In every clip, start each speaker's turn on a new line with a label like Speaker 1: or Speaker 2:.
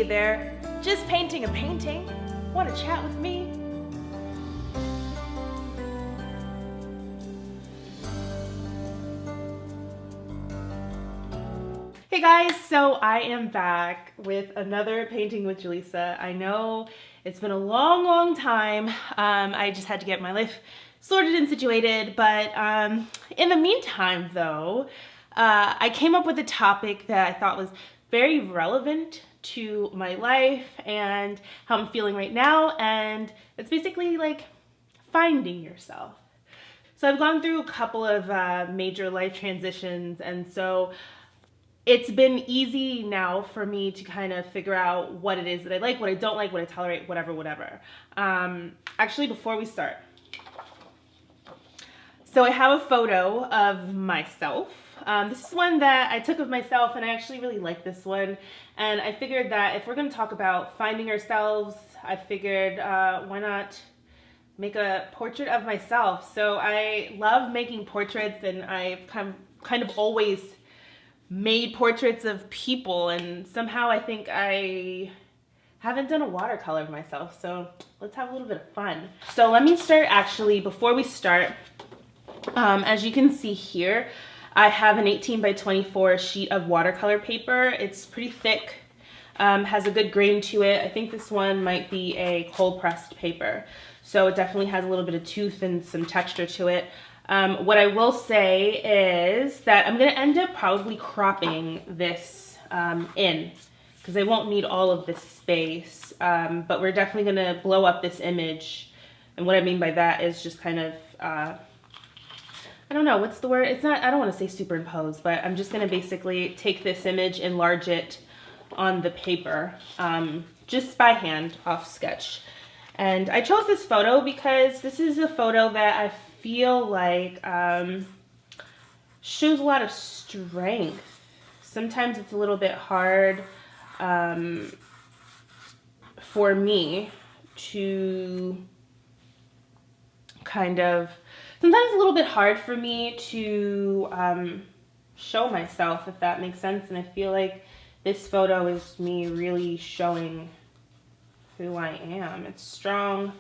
Speaker 1: you there. Just painting a painting. Want to chat with me? Hey guys, so I am back with another painting with Jaleesa. I know it's been a long time. I just had to get my life sorted and situated, but in the meantime though, I came up with a topic that I thought was very relevant to my life and how I'm feeling right now, and it's basically like finding yourself. So I've gone through a couple of major life transitions, and so it's been easy now for me to kind of figure out what it is that I like, what I don't like, what I tolerate, whatever. Actually, before we start, so I have a photo of myself. This is one that I took of myself, and I actually really like this one. And I figured that if we're going to talk about finding ourselves, I figured why not make a portrait of myself. So I love making portraits, and I've kind of always made portraits of people, and somehow I think I haven't done a watercolor of myself, so let's have a little bit of fun. So let me start, actually, before we start, as you can see here, I have an 18 by 24 sheet of watercolor paper. It's pretty thick, has a good grain to it. I think this one might be a cold pressed paper, so it definitely has a little bit of tooth and some texture to it. What I will say is that I'm going to end up probably cropping this in, because I won't need all of this space, but we're definitely going to blow up this image. And what I mean by that is just kind of, I don't know, what's the word? It's not, I don't want to say superimpose, but I'm just going to basically take this image, enlarge it on the paper, just by hand, off sketch. And I chose this photo because this is a photo that I feel like shows a lot of strength. Sometimes it's a little bit hard for me to sometimes a little bit hard for me to show myself, if that makes sense. And I feel like this photo is me really showing who I am. It's strong.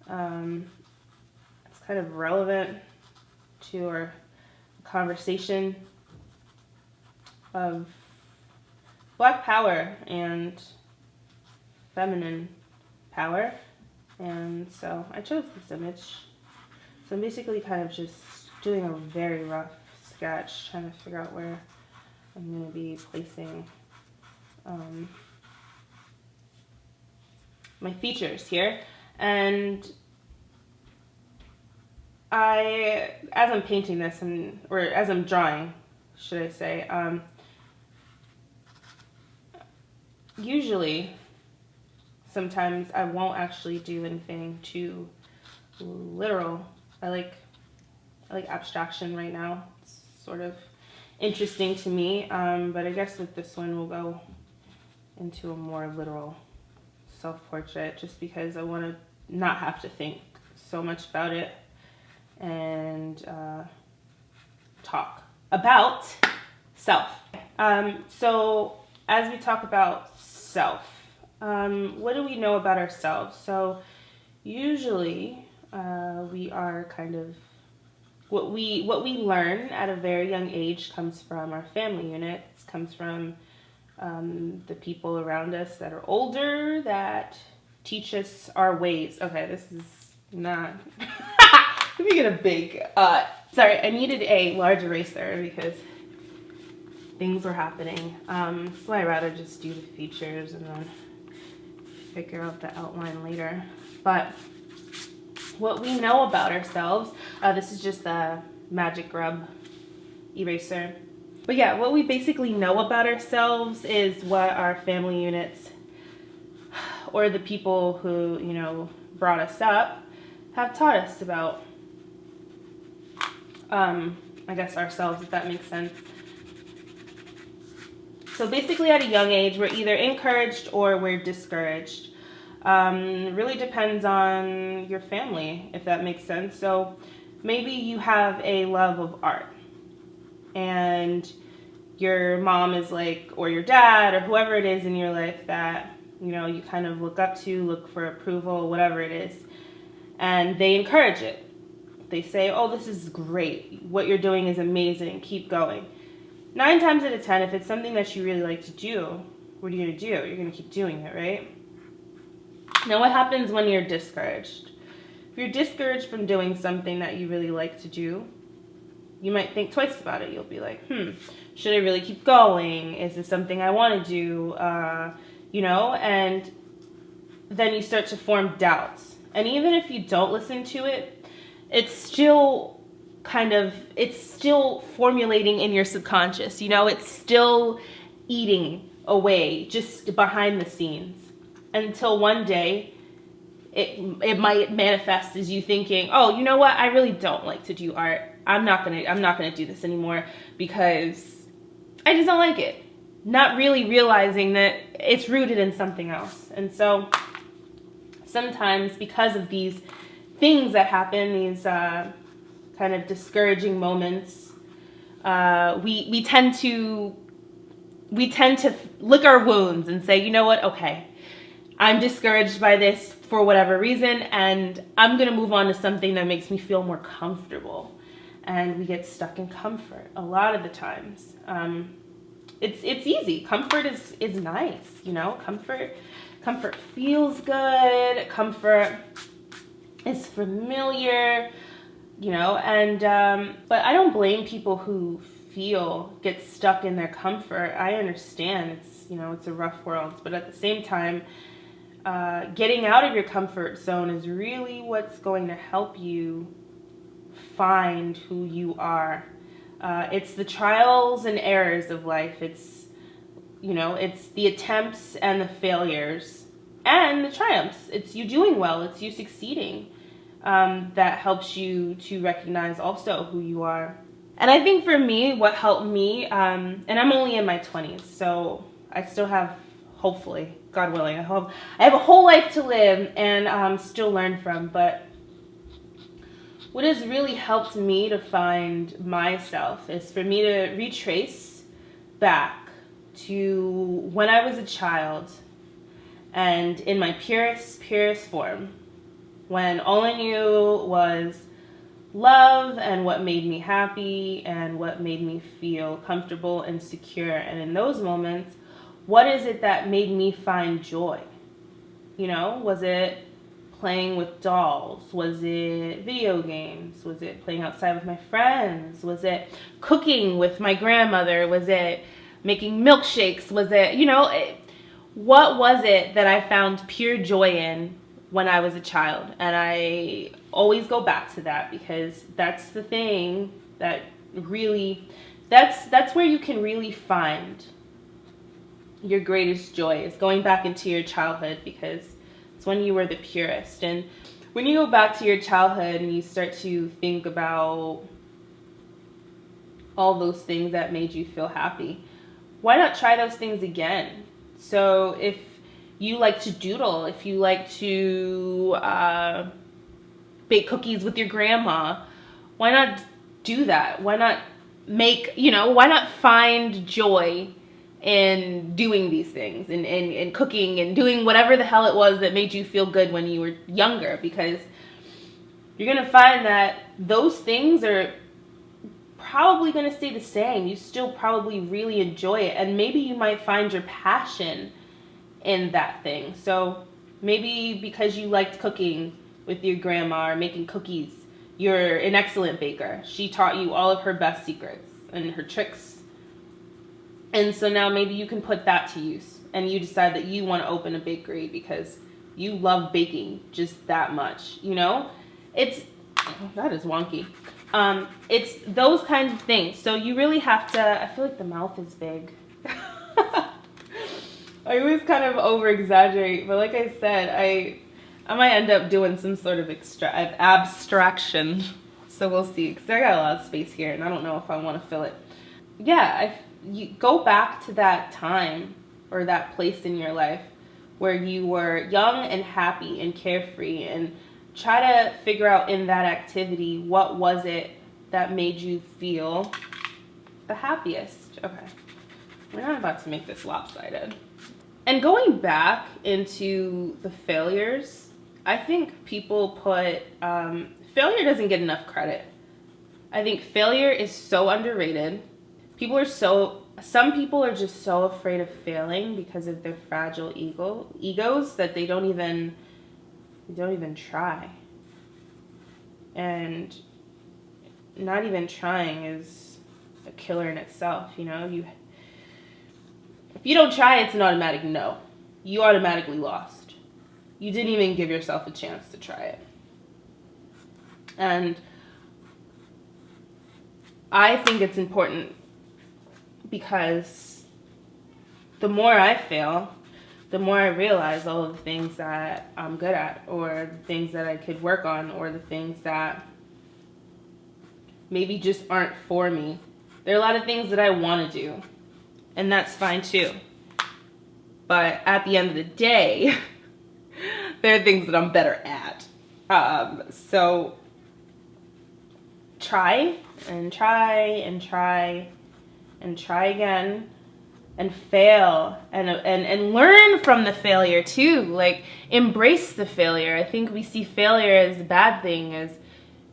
Speaker 1: It's kind of relevant to our conversation of Black power and feminine power. And so I chose this image. So I'm basically kind of just doing a very rough sketch, trying to figure out where I'm going to be placing my features here. And as I'm painting this, or as I'm drawing, should I say, usually, sometimes I won't actually do anything too literal. I like abstraction right now. It's sort of interesting to me, but I guess with this one we'll go into a more literal self-portrait, just because I want to not have to think so much about it and talk about self. So as we talk about self, what do we know about ourselves? So usually we are kind of, what we learn at a very young age comes from our family units, comes from the people around us that are older, that teach us our ways. Okay, this is not, let me get a big, sorry, I needed a large eraser because things were happening. So I'd rather just do the features and then figure out the outline later. But what we know about ourselves, this is just a magic rub eraser. But yeah, what we basically know about ourselves is what our family units or the people who, you know, brought us up have taught us about, I guess, ourselves, if that makes sense. So basically at a young age, we're either encouraged or we're discouraged. Really depends on your family, if that makes sense. So maybe you have a love of art and your mom is like, or your dad, or whoever it is in your life that, you know, you kind of look up to, look for approval, whatever it is, and they encourage it. They say, oh, this is great. What you're doing is amazing. Keep going. 9 times out of 10, if it's something that you really like to do, what are you going to do? You're going to keep doing it, right? Now, what happens when you're discouraged? If you're discouraged from doing something that you really like to do, you might think twice about it. You'll be like, should I really keep going? Is this something I want to do? You know, and then you start to form doubts. And even if you don't listen to it, it's still formulating in your subconscious. You know, it's still eating away just behind the scenes until one day it might manifest as you thinking, oh, you know what? I really don't like to do art. I'm not gonna do this anymore because I just don't like it. Not really realizing that it's rooted in something else. And so sometimes because of these things that happen, these kind of discouraging moments, we tend to lick our wounds and say, you know what? Okay, I'm discouraged by this for whatever reason, and I'm gonna move on to something that makes me feel more comfortable. And we get stuck in comfort a lot of the times. It's easy. Comfort is nice, you know. Comfort feels good. Comfort is familiar, you know. And but I don't blame people who get stuck in their comfort. I understand it's a rough world, but at the same time, getting out of your comfort zone is really what's going to help you find who you are. It's the trials and errors of life. It's the attempts and the failures and the triumphs. It's you doing well. It's you succeeding. That helps you to recognize also who you are. And I think for me, what helped me, and I'm only in my 20s, so I still have, hopefully, God willing, I have a whole life to live and still learn from. But what has really helped me to find myself is for me to retrace back to when I was a child and in my purest form, when all I knew was love and what made me happy and what made me feel comfortable and secure. And in those moments, what is it that made me find joy? You know, was it playing with dolls? Was it video games? Was it playing outside with my friends? Was it cooking with my grandmother? Was it making milkshakes? Was it, what was it that I found pure joy in when I was a child? And I always go back to that because that's the thing that really, that's where you can really find your greatest joy, is going back into your childhood, because it's when you were the purest. And when you go back to your childhood and you start to think about all those things that made you feel happy, why not try those things again? So if you like to doodle, if you like to bake cookies with your grandma, why not do that? Why not why not find joy in doing these things and cooking and doing whatever the hell it was that made you feel good when you were younger? Because you're going to find that those things are probably going to stay the same. You still probably really enjoy it, and maybe you might find your passion in that thing. So maybe because you liked cooking with your grandma or making cookies, you're an excellent baker. She taught you all of her best secrets and her tricks. And so now maybe you can put that to use, and you decide that you want to open a bakery because you love baking just that much, that is wonky. It's those kinds of things. So you really have to, I feel like the mouth is big. I always kind of over exaggerate, but like I said, I might end up doing some sort of abstraction. So we'll see, because I got a lot of space here and I don't know if I want to fill it. Yeah, you go back to that time or that place in your life where you were young and happy and carefree, and try to figure out in that activity, what was it that made you feel the happiest? Okay. We're not about to make this lopsided. And going back into the failures, I think people put, failure doesn't get enough credit. I think failure is so underrated. Some people are just so afraid of failing because of their fragile egos that they don't even try. And not even trying is a killer in itself, you know? If you don't try, it's an automatic no. You automatically lost. You didn't even give yourself a chance to try it. And I think it's important because the more I fail, the more I realize all of the things that I'm good at, or the things that I could work on, or the things that maybe just aren't for me. There are a lot of things that I want to do, and that's fine too. But at the end of the day, there are things that I'm better at. So try and try and try and try again and fail and learn from the failure too. Like, embrace the failure. I think we see failure as a bad thing, as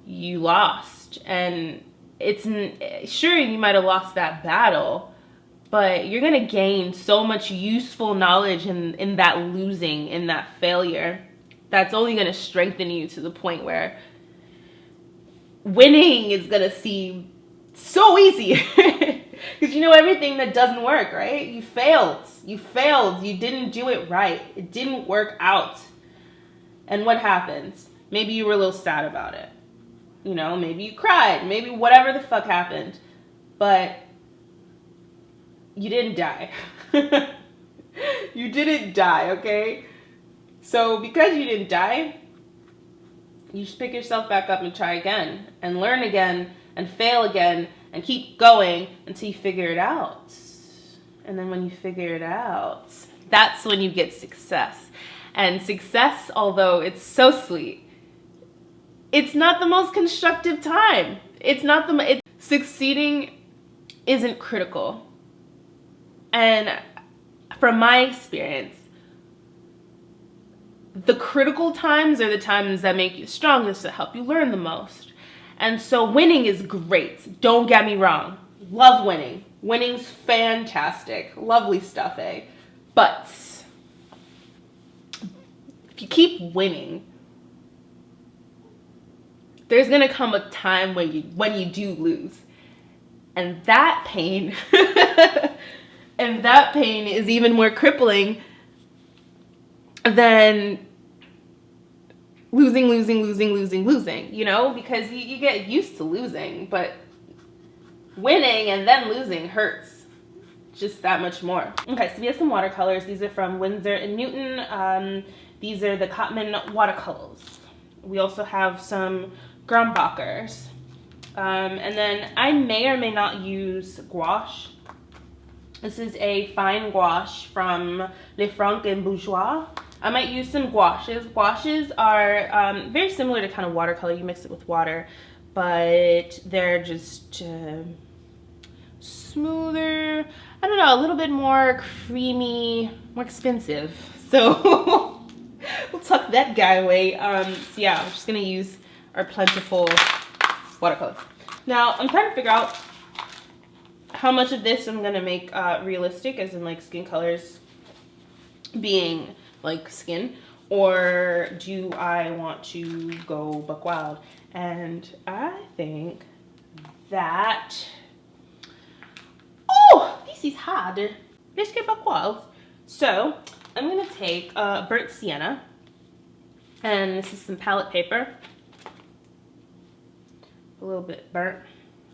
Speaker 1: you lost. And it's sure, you might have lost that battle, but you're gonna gain so much useful knowledge in that losing, in that failure, that's only gonna strengthen you to the point where winning is gonna seem so easy. Because you know everything that doesn't work, right? You failed, you didn't do it right, it didn't work out. And what happens? Maybe you were a little sad about it. You know, maybe you cried, maybe whatever the fuck happened, but you didn't die. You didn't die, okay? So because you didn't die, you just pick yourself back up and try again, and learn again, and fail again, and keep going until you figure it out. And then when you figure it out, that's when you get success. And success, although it's so sweet, it's not the most constructive time. Succeeding isn't critical. And from my experience, the critical times are the times that make you strongest, that help you learn the most. And so winning is great. Don't get me wrong. Love winning. Winning's fantastic. Lovely stuff, eh? But if you keep winning, there's gonna come a time when you do lose. And that pain is even more crippling than losing, you know, because you get used to losing, but winning and then losing hurts just that much more. Okay, so we have some watercolors. These are from Winsor & Newton. These are the Cotman watercolors. We also have some Grumbacher's. And then I may or may not use gouache. This is a fine gouache from Le Franc and Bourgeois. I might use some gouaches. Gouaches are very similar to kind of watercolor. You mix it with water, but they're just smoother. I don't know, a little bit more creamy, more expensive. So we'll tuck that guy away. So yeah, I'm just gonna use our plentiful watercolor. Now I'm trying to figure out how much of this I'm gonna make realistic, as in like skin colors being like skin, or do I want to go buck wild? And I think that, oh, this is hard. Let's get buck wild. So I'm gonna take burnt sienna, and this is some palette paper, a little bit burnt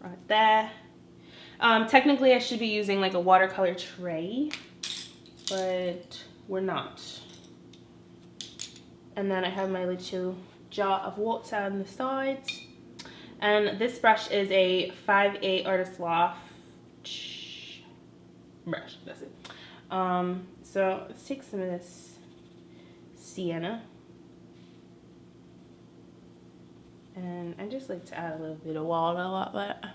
Speaker 1: right there. Technically I should be using like a watercolor tray, but we're not. And then I have my little jar of water on the sides. And this brush is a 5A Artist Loft brush, that's it. So let's take some of this sienna. And I just like to add a little bit of water like that.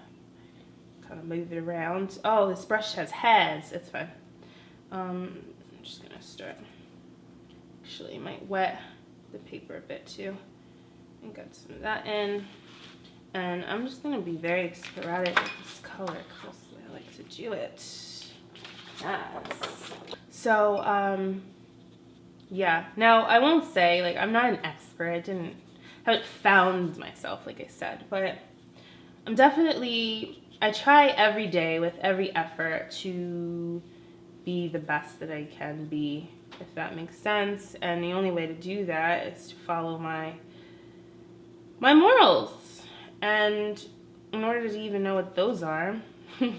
Speaker 1: kind of move it around. Oh, this brush has hairs. It's fine. I'm just gonna start. Actually, I might wet the paper a bit too and get some of that in. And I'm just gonna be very sporadic with this color because I like to do it. Yes. So, yeah. Now, I won't say, like, I'm not an expert. Haven't found myself, like I said, but I'm definitely, I try every day with every effort to be the best that I can be, if that makes sense. And the only way to do that is to follow my morals. And in order to even know what those are, I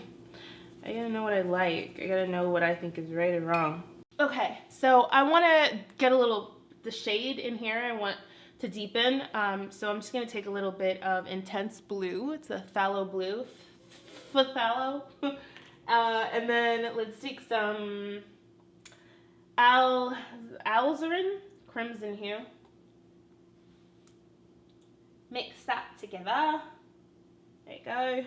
Speaker 1: gotta know what I like. I gotta know what I think is right or wrong. Okay, so I wanna get the shade in here. I want to deepen. So I'm just gonna take a little bit of intense blue. It's a phthalo blue, phthalo. And then let's take some alizarin crimson hue. Mix that together. There you go.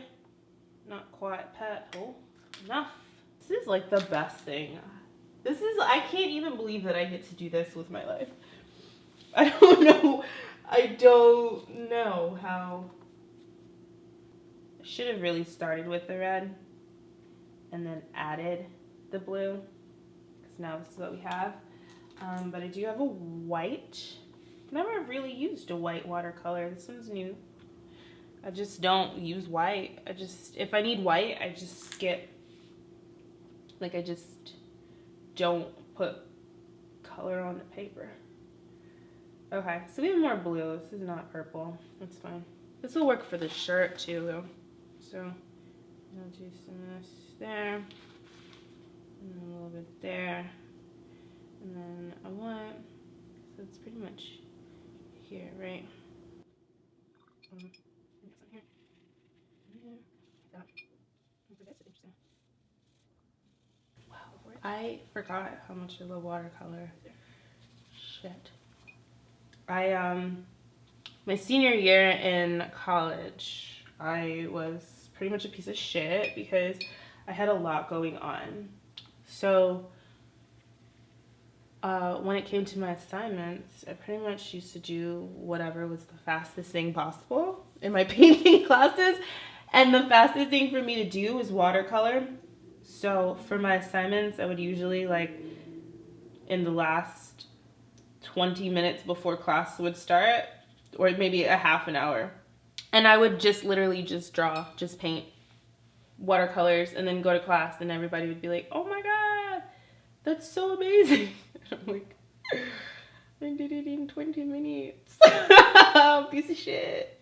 Speaker 1: Not quite purple enough. This is like the best thing. I can't even believe that I get to do this with my life. I don't know how. I should have really started with the red and then added the blue, because now this is what we have. But I do have a white. Never really used a white watercolor. This one's new. I just don't use white. If I need white, I just skip. Like, I just don't put color on the paper. Okay, so we have more blue. This is not purple. That's fine. This will work for the shirt too, though. So I'll do some of this there, and a little bit there, and then I want. So it's pretty much here, right? Wow, I forgot how much I love watercolor. Shit. My senior year in college, I was pretty much a piece of shit because I had a lot going on. So when it came to my assignments, I pretty much used to do whatever was the fastest thing possible in my painting classes. And the fastest thing for me to do was watercolor. So for my assignments, I would usually, like, in the last 20 minutes before class would start, or maybe a half an hour, and I would just literally just draw, just paint watercolors, and then go to class, and everybody would be like, oh my god, that's so amazing. And I'm like, I did it in 20 minutes. Piece of shit.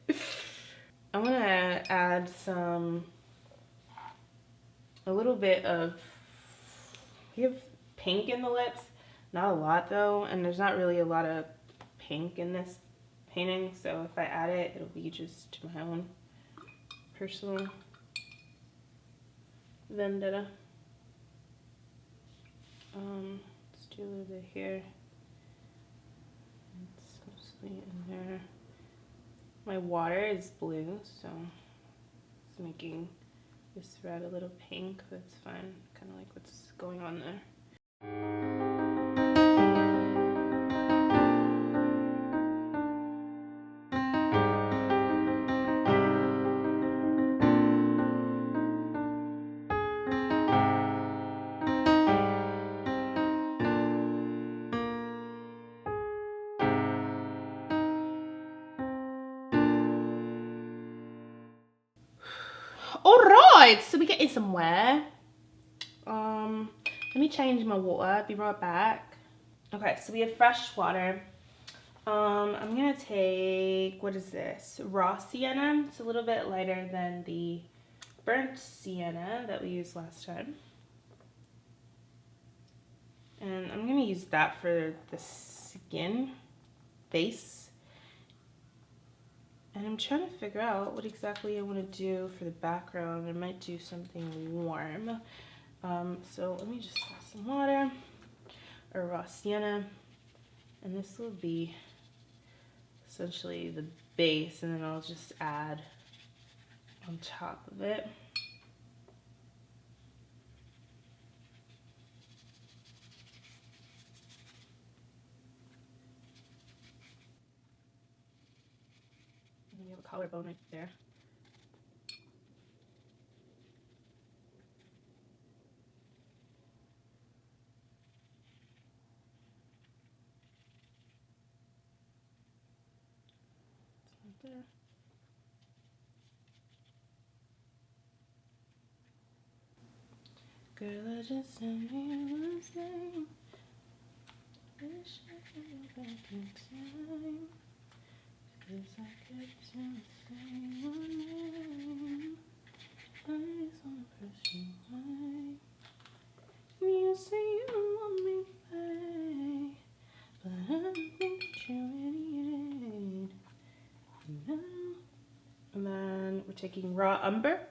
Speaker 1: I'm gonna add a little bit of, we have pink in the lips, not a lot though, and there's not really a lot of pink in this painting, so if I add it, it'll be just my own personal vendetta. Let's do a little bit here. It's mostly in there. My water is blue, so it's making this red a little pink. That's fine. Kind of like what's going on there. Alright, so we're getting somewhere. Let me change my water, be right back. Okay, so we have fresh water. I'm gonna take, what is this? Raw sienna. It's a little bit lighter than the burnt sienna that we used last time. And I'm gonna use that for the skin base. And I'm trying to figure out what exactly I want to do for the background. I might do something warm. So let me just add some water, or raw sienna, and this will be essentially the base, and then I'll just add on top of it. collarbone right there. Right there. Girl, I just sent you one thing. Wish I could go back in time. 'Cause I kept saying your name. Eyes on the person why. You say you want me back, but I don't think that you're ready yet. No. And then we're taking raw umber.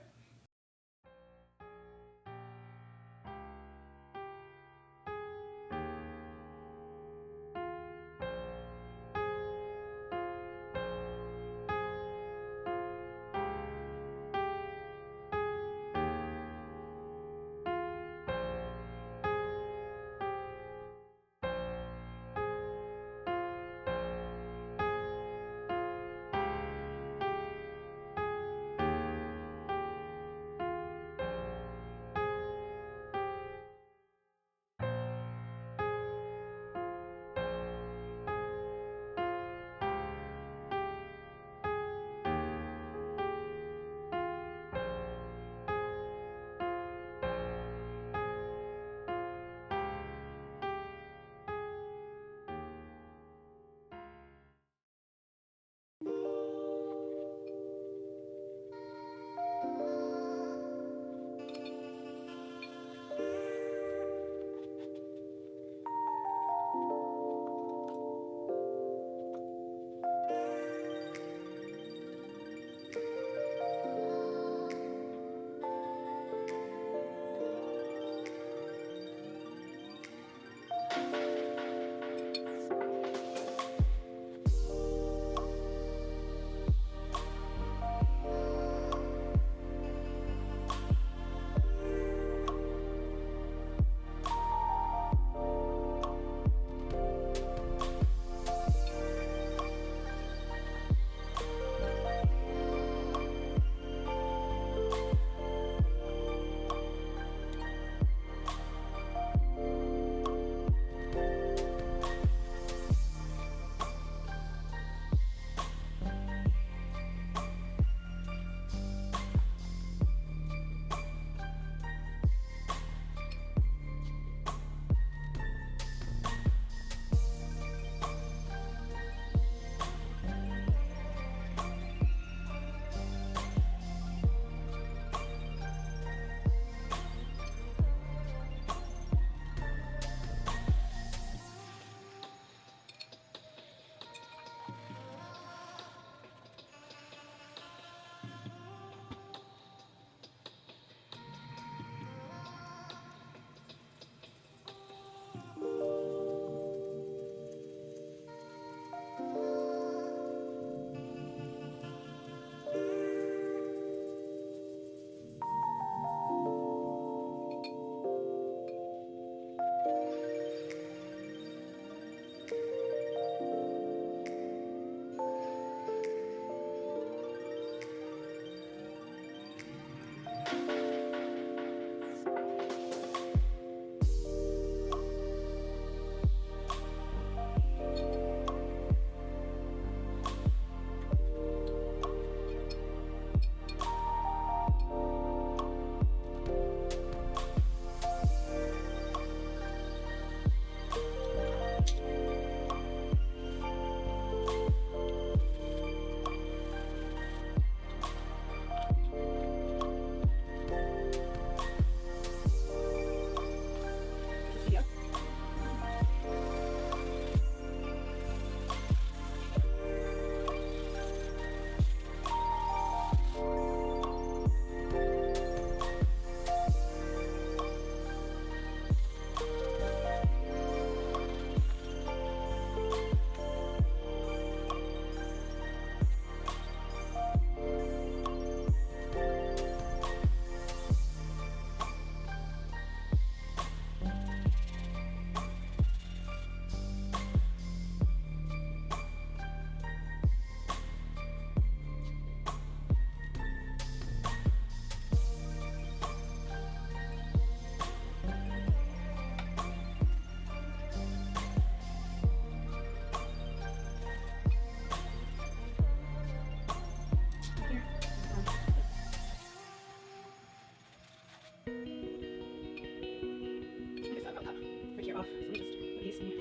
Speaker 1: off. So let me just put these in.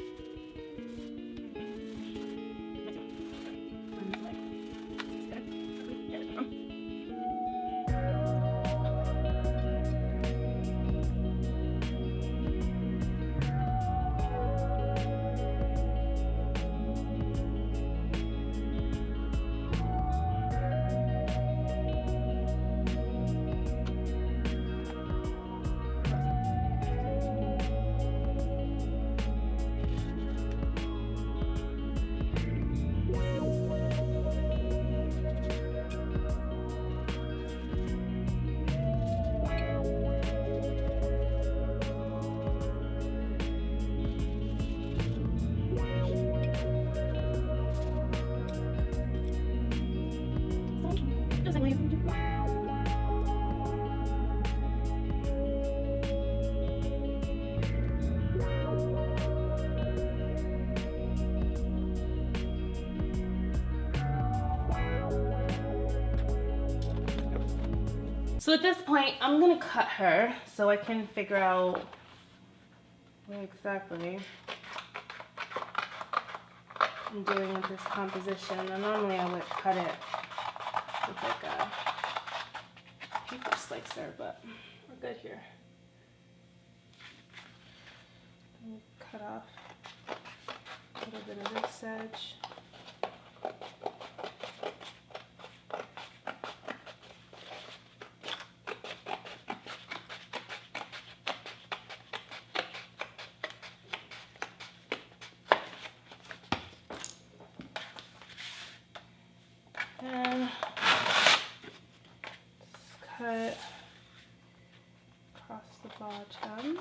Speaker 1: So at this point, I'm gonna cut her so I can figure out what exactly I'm doing with this composition. And normally I would cut it with like a paper slicer, but we're good here. Cut off a little bit of this edge. And just cut across the bottom.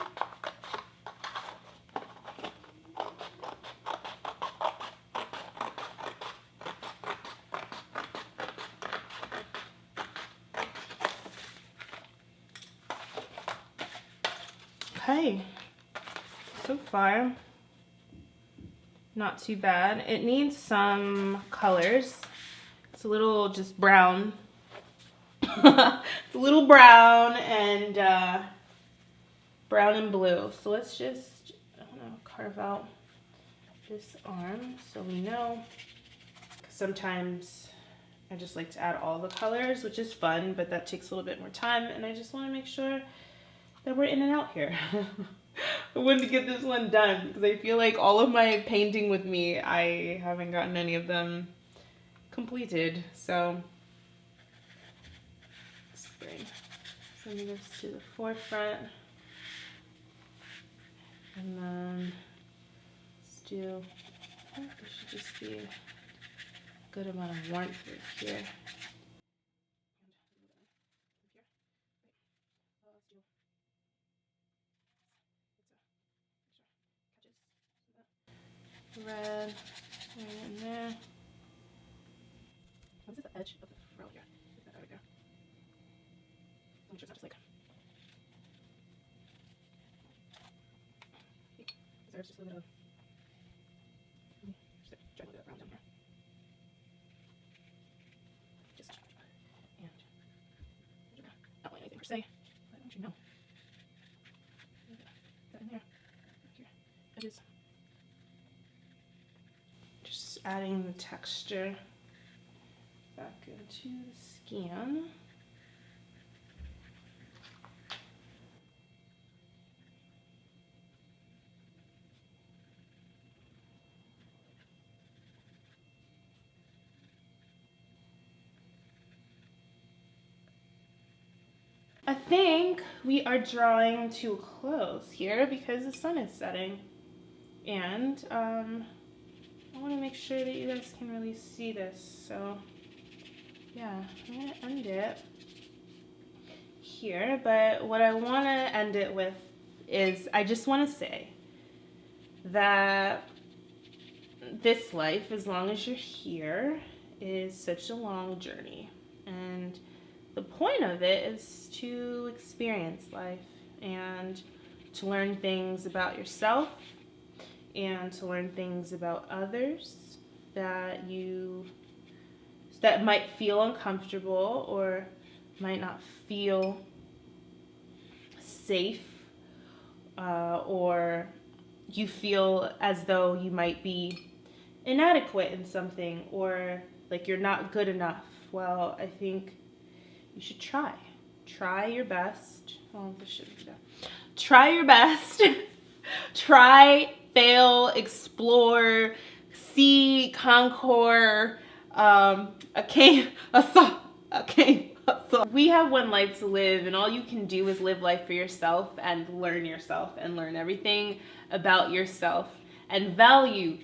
Speaker 1: Okay, so far not too bad. It needs some colors. It's a little just brown. It's a little brown and blue. So let's just, I want to carve out this arm so we know. 'Cause sometimes I just like to add all the colors, which is fun, but that takes a little bit more time. And I just want to make sure that we're in and out here. I wanted to get this one done because I feel like all of my painting with me, I haven't gotten any of them completed. So let's bring some of this to the forefront. And then let's do, I think there should just be a good amount of warmth right here. Red right in there. What is it, the edge of the frill here? Is that right there? Make sure it's not just like. There's just a little bit of. Just try to get that brown down here. Just and not like anything per se, but I want you to know. That in there. Here. Edges. Just adding the texture back into the skin. I think we are drawing to a close here because the sun is setting, and I want to make sure that you guys can really see this. So yeah, I'm going to end it here, but what I want to end it with is I just want to say that this life, as long as you're here, is such a long journey, and the point of it is to experience life and to learn things about yourself and to learn things about others that might feel uncomfortable or might not feel safe or you feel as though you might be inadequate in something or like you're not good enough. Well, I think you should try. Try your best. Oh, this should be done. Try your best. Try, fail, explore, see, conquer, we have one life to live, and all you can do is live life for yourself and learn everything about yourself and value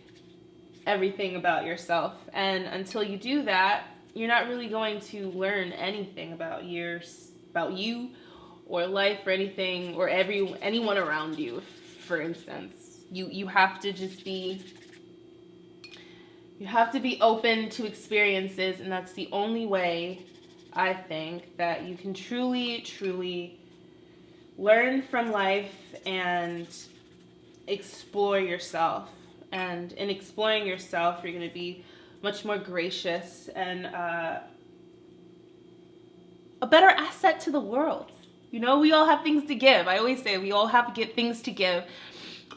Speaker 1: everything about yourself. And until you do that, you're not really going to learn anything about you or life or anything or anyone around you. For instance, you have to just be open to experiences, and that's the only way I think that you can truly learn from life and explore yourself. And in exploring yourself, you're going to be much more gracious and a better asset to the world. You know, we all have things to give. I always say we all have things to give.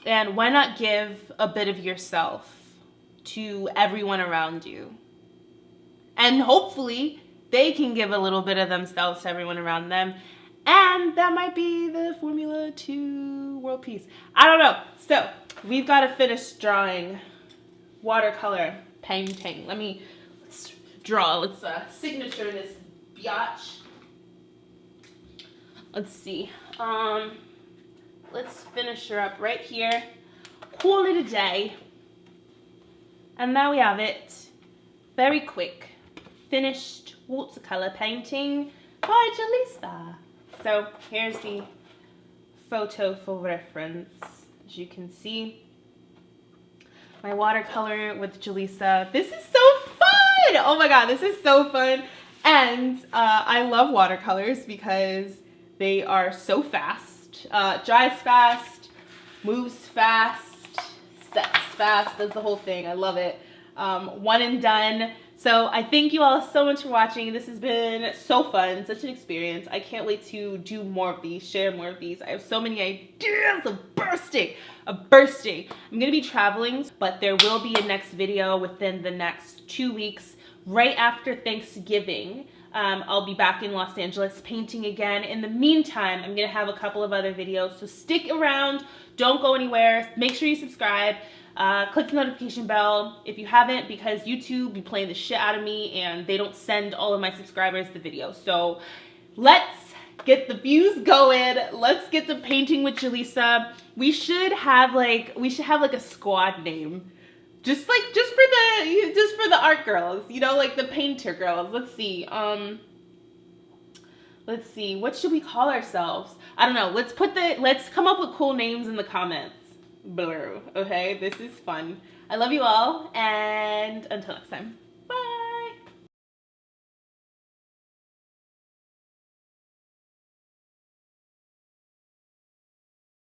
Speaker 1: And why not give a bit of yourself to everyone around you? And hopefully they can give a little bit of themselves to everyone around them. And that might be the formula to world peace. I don't know. So we've got to finish drawing watercolor painting. Let's draw. Let's signature this biatch. Let's see. Let's finish her up right here. Call it a day. And there we have it. Very quick. Finished watercolor painting by Jaleesa. So here's the photo for reference. As you can see, my watercolor with Jaleesa. This is so fun! Oh my god, this is so fun. And I love watercolors because they are so fast. Dries fast, moves fast, sets fast, does the whole thing. I love it. One and done. So I thank you all so much for watching. This has been so fun, such an experience. I can't wait to do more of these, share more of these. I have so many ideas of bursting. I'm gonna be traveling, but there will be a next video within the next 2 weeks, right after Thanksgiving. I'll be back in Los Angeles painting again. In the meantime, I'm gonna have a couple of other videos, so stick around, don't go anywhere. Make sure you subscribe. Click the notification bell if you haven't, because YouTube be playing the shit out of me and they don't send all of my subscribers the video. So let's get the views going. Let's get the painting with Jaleesa. We should have like a squad name. Just for the art girls, you know, like the painter girls. Let's see. What should we call ourselves? I don't know. Let's come up with cool names in the comments below. Okay, this is fun. I love you all, and until next time.